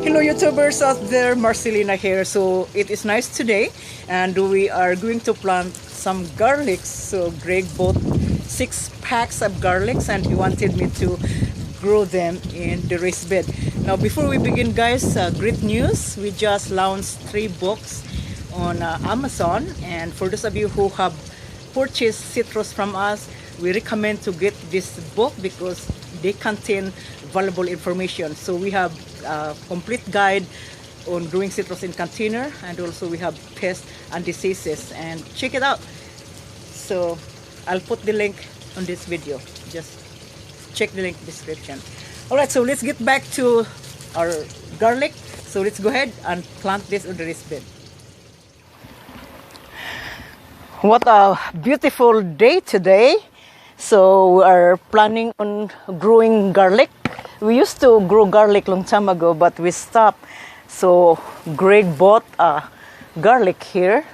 Hello YouTubers out there, Marcelina here. So it is nice today and we are going to plant some garlics. So Greg bought 6 packs of garlics and he wanted me to grow them in the raised bed. Now before we begin guys, great news. We just launched 3 books on Amazon, and for those of you who have purchased citrus from us, we recommend to get this book because they contain valuable information. So we have a complete guide on growing citrus in container, and also we have pests and diseases, and check it out. So I'll put the link on this video, just check the link description. All right, so let's get back to our garlic. So let's go ahead and plant this on the raised bed. What a beautiful day today. So we are planning on growing garlic. We used to grow garlic long time ago, but we stopped. So Greg bought garlic here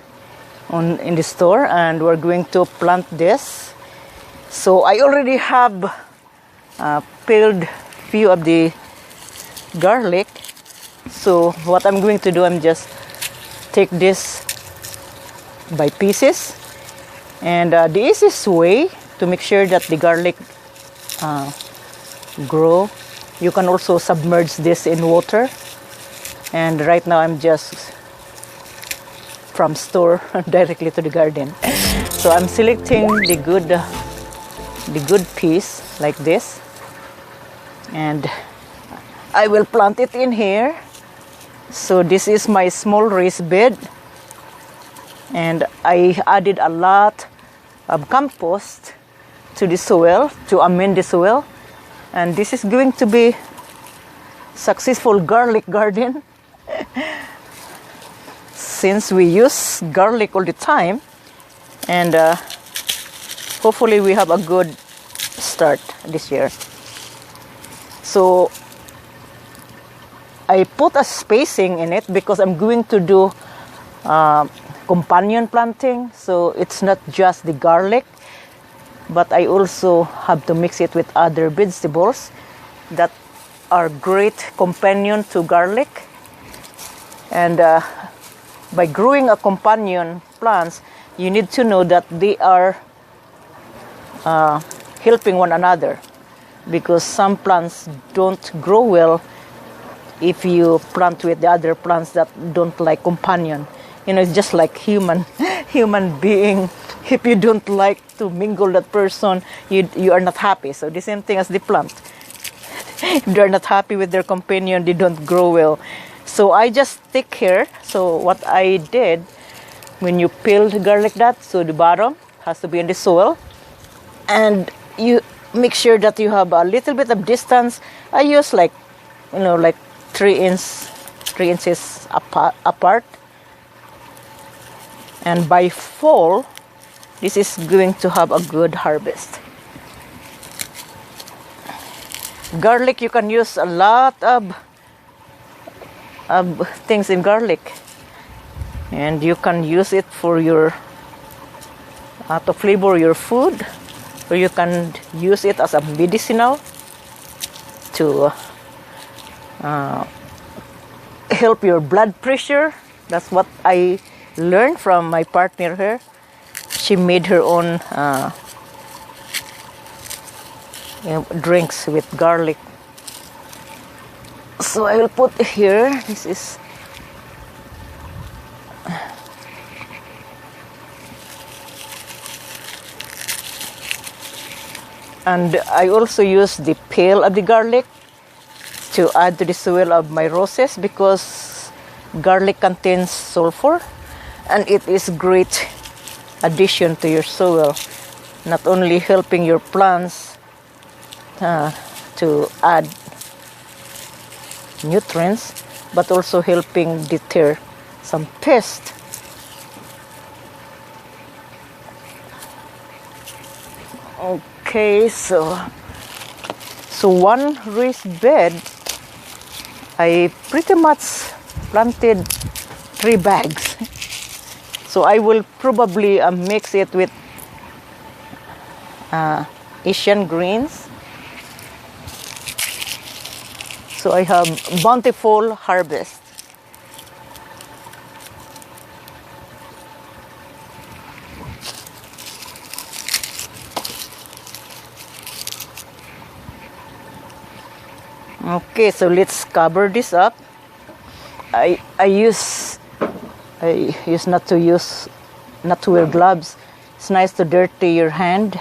in the store, and we're going to plant this. So I already have peeled few of the garlic. So what I'm going to do, I'm just take this by pieces, and the easiest way to make sure that the garlic grow, you can also submerge this in water. And right now I'm just from store directly to the garden. So I'm selecting the good piece like this, and I will plant it in here. So this is my small raised bed, and I added a lot of compost to the soil to amend the soil, and this is going to be successful garlic garden since we use garlic all the time, and hopefully we have a good start this year. So I put a spacing in it because I'm going to do companion planting. So it's not just the garlic, but I also have to mix it with other vegetables that are great companion to garlic. And by growing a companion plants, you need to know that they are helping one another, because some plants don't grow well if you plant with the other plants that don't like companion. You know, it's just like human being. If you don't like to mingle that person, you are not happy. So the same thing as the plant. If they're not happy with their companion, they don't grow well. So I just stick here. So what I did, when you peel the garlic, that so the bottom has to be in the soil, and you make sure that you have a little bit of distance. I use like 3 inches apart. And by fall, this is going to have a good harvest. Garlic, you can use a lot of things in garlic, and you can use it for your to flavor your food, or you can use it as a medicinal to help your blood pressure. That's what I learned from my partner here. She made her own drinks with garlic. So I will put here, this is and I also use the peel of the garlic to add to the soil of my roses, because garlic contains sulfur, and it is great addition to your soil, not only helping your plants to add nutrients, but also helping deter some pests. Okay, so one raised bed, I pretty much planted 3 bags. So I will probably mix it with Asian greens. So So I have bountiful harvest. Okay, so let's cover this up. I use not to wear gloves. It's nice to dirty your hand.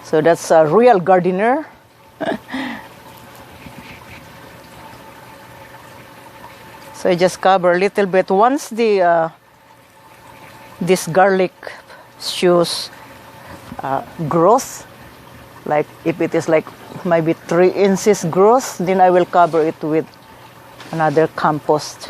So that's a real gardener. So I just cover a little bit. Once the this garlic shows growth, like if it is like maybe 3 inches growth, then I will cover it with another compost.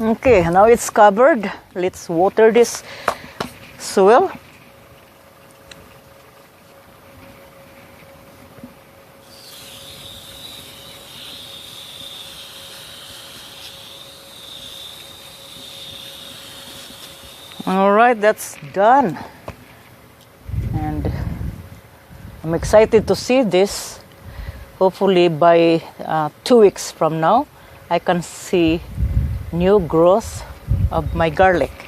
Okay, now it's covered. Let's water this soil. All right, that's done. And I'm excited to see this. Hopefully by 2 weeks from now, I can see new growth of my garlic.